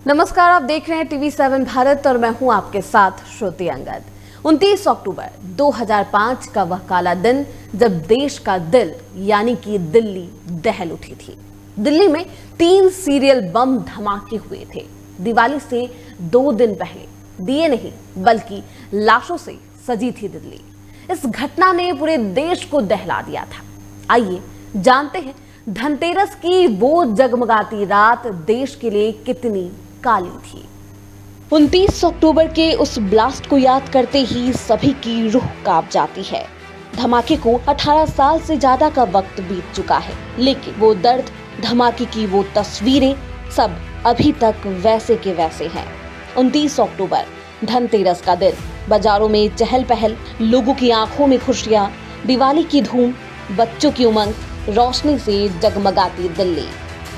नमस्कार, आप देख रहे हैं टीवी7 भारत और मैं हूं आपके साथ श्रुति अंगद। 29 अक्टूबर 2005 का वह काला दिन जब देश का दिल यानी कि दिल्ली दहल उठी थी। दिल्ली में 3 सीरियल बम धमाके हुए थे। दिवाली से 2 दिन पहले दिए नहीं बल्कि लाशों से सजी थी दिल्ली। इस घटना ने पूरे देश को दहला दिया था। आइए जानते हैं धनतेरस की वो जगमगाती रात देश के लिए कितनी काली थी। 29 अक्टूबर के उस ब्लास्ट को याद करते ही सभी की रूह कांप जाती है। धमाके को 18 साल से ज्यादा का वक्त बीत चुका है, लेकिन वो दर्द, धमाके की वो तस्वीरें सब अभी तक वैसे के वैसे हैं। 29 अक्टूबर धनतेरस का दिन, बाजारों में चहल पहल, लोगों की आंखों में खुशियां, दिवाली की धूम, बच्चों की उमंग, रोशनी से जगमगाती दिल्ली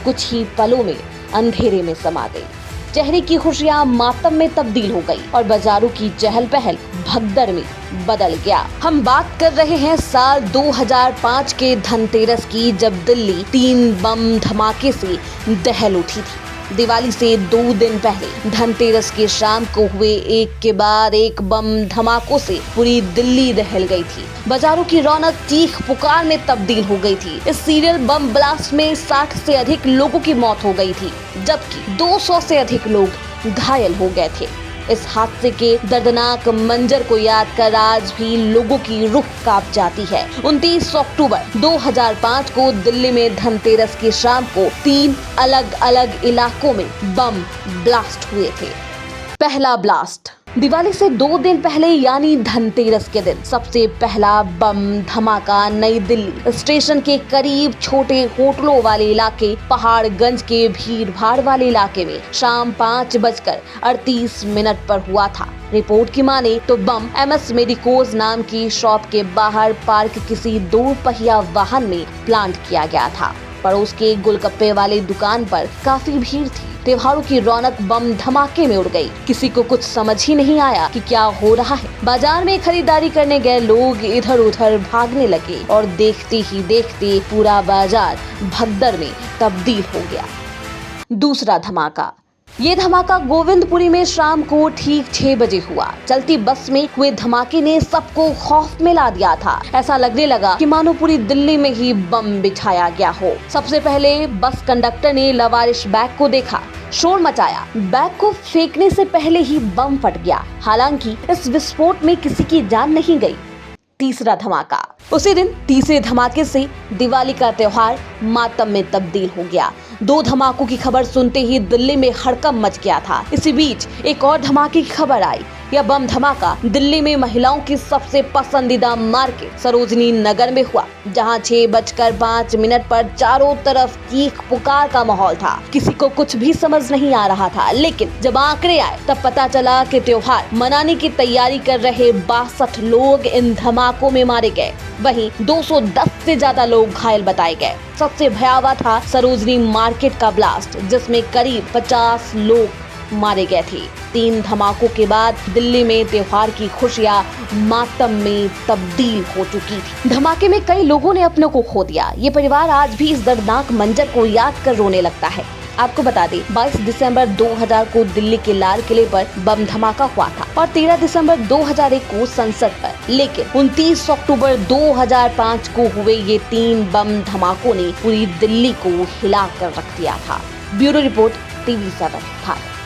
कुछ ही पलों में अंधेरे में समा गई। चेहरे की खुशियां मातम में तब्दील हो गई और बाजारों की चहल पहल भगदड़ में बदल गया। हम बात कर रहे हैं साल 2005 के धनतेरस की, जब दिल्ली 3 बम धमाके से दहल उठी थी। दिवाली से 2 दिन पहले धनतेरस की शाम को हुए एक के बाद एक बम धमाकों से पूरी दिल्ली दहल गई थी। बाजारों की रौनक चीख पुकार में तब्दील हो गई थी। इस सीरियल बम ब्लास्ट में 60 से अधिक लोगों की मौत हो गई थी, जबकि 200 से अधिक लोग घायल हो गए थे। इस हादसे के दर्दनाक मंजर को याद कर आज भी लोगों की रूह कांप जाती है। 29 अक्टूबर 2005 को दिल्ली में धनतेरस की शाम को 3 अलग अलग इलाकों में बम ब्लास्ट हुए थे। पहला ब्लास्ट दिवाली से 2 दिन पहले यानी धनतेरस के दिन सबसे पहला बम धमाका नई दिल्ली स्टेशन के करीब छोटे होटलों वाले इलाके पहाड़गंज के भीड़ भाड़ वाले इलाके में शाम 5:38 पर हुआ था। रिपोर्ट की माने तो बम MS मेडिकोज नाम की शॉप के बाहर पार्क किसी 2 पहिया वाहन में प्लांट किया गया था। पड़ोस के गोलगप्पे वाले दुकान पर काफी भीड़ थी। त्योहारों की रौनक बम धमाके में उड़ गई। किसी को कुछ समझ ही नहीं आया कि क्या हो रहा है। बाजार में खरीदारी करने गए लोग इधर उधर भागने लगे और देखते ही देखते पूरा बाजार भगदड़ में तब्दील हो गया। दूसरा धमाका, ये धमाका गोविंदपुरी में शाम को ठीक 6 बजे हुआ। चलती बस में हुए धमाके ने सबको खौफ में ला दिया था। ऐसा लगने लगा कि मानो पूरी दिल्ली में ही बम बिछाया गया हो। सबसे पहले बस कंडक्टर ने लवारिश बैग को देखा, शोर मचाया। बैग को फेंकने से पहले ही बम फट गया। हालांकि इस विस्फोट में किसी की जान नहीं गई। तीसरा धमाका, उसी दिन तीसरे धमाके से दिवाली का त्योहार मातम में तब्दील हो गया। 2 धमाकों की खबर सुनते ही दिल्ली में हड़कंप मच गया था। इसी बीच एक और धमाके की खबर आई। यह बम धमाका दिल्ली में महिलाओं की सबसे पसंदीदा मार्केट सरोजनी नगर में हुआ, जहां 6:05 पर चारों तरफ चीख पुकार का माहौल था। किसी को कुछ भी समझ नहीं आ रहा था, लेकिन जब आंकड़े आए तब पता चला कि त्योहार मनाने की तैयारी कर रहे 62 लोग इन धमाकों में मारे गए। वहीं 210 से ज्यादा लोग घायल बताए गए। सबसे भयावह था सरोजनी मार्केट का ब्लास्ट, जिसमें करीब 50 लोग मारे गए थे। 3 धमाकों के बाद दिल्ली में त्योहार की खुशियां मातम में तब्दील हो चुकी थी। धमाके में कई लोगों ने अपनों को खो दिया। ये परिवार आज भी इस दर्दनाक मंजर को याद कर रोने लगता है। आपको बता दें, 22 दिसंबर 2000 को दिल्ली के लाल किले पर बम धमाका हुआ था और 13 दिसंबर 2001 को संसद पर। लेकिन 29 अक्टूबर 2005 को हुए ये 3 बम धमाकों ने पूरी दिल्ली को हिला कर रख दिया था। ब्यूरो रिपोर्ट, टीवी7 भारत।